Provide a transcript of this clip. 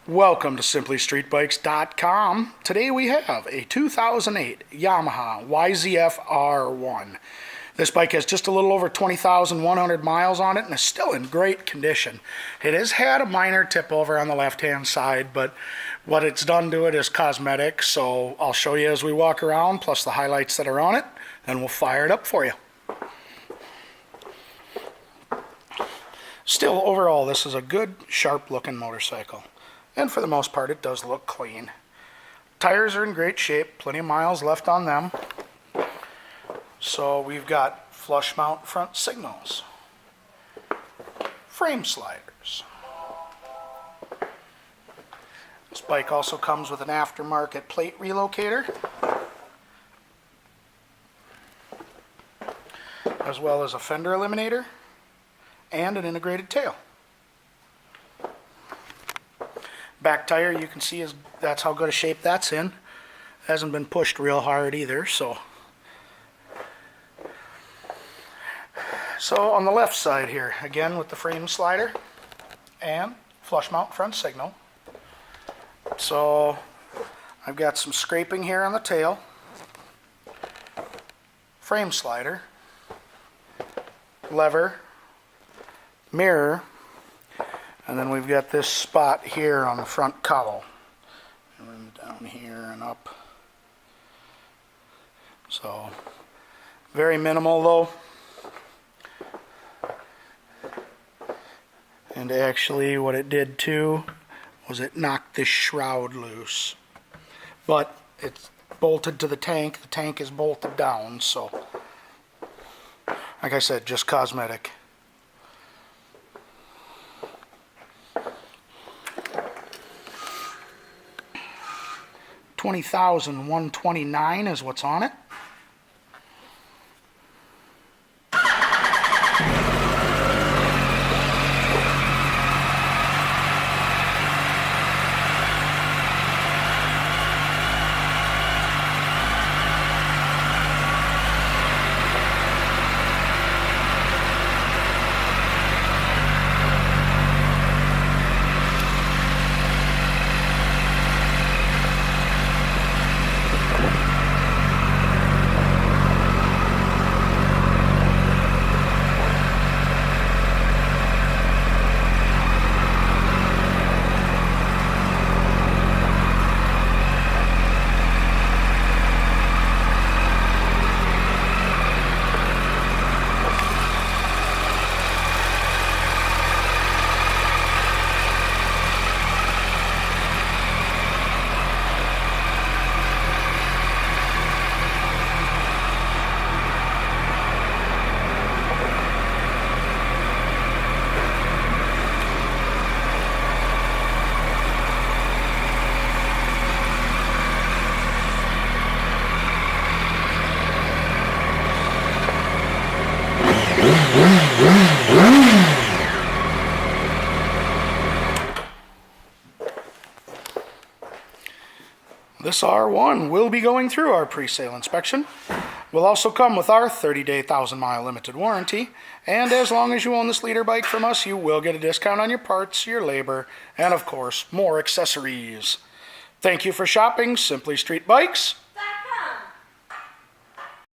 Welcome to SimplyStreetBikes.com. Today we have a 2008 Yamaha YZF-R1. This bike has just a little over 20,100 miles on it and is still in great condition. It has had a minor tip over on the left-hand side, but what it's done to it is cosmetic, so I'll show you as we walk around, plus the highlights that are on it, and we'll fire it up for you. Still, overall, this is a good, sharp-looking motorcycle. And for the most part, it does look clean. Tires are in great shape, plenty of miles left on them. So we've got flush mount front signals, frame sliders. This bike also comes with an aftermarket plate relocator, as well as a fender eliminator and an integrated tail. Back tire, you can see, that's how good a shape that's in. Hasn't been pushed real hard either, so on the left side here, again with the frame slider and flush mount front signal. So I've got some scraping here on the tail, frame slider, lever, mirror, and then we've got this spot here on the front cowl. And down here and up. So, very minimal though. And actually what it did too was it knocked this shroud loose. But it's bolted to the tank is bolted down, so like I said, just cosmetic. $20,129 is what's on it. This R1 will be going through our pre-sale inspection. Will also come with our 30-day 1,000-mile limited warranty, and as long as you own this leader bike from us, you will get a discount on your parts, your labor, and of course, more accessories. Thank you for shopping Simply Street Bikes.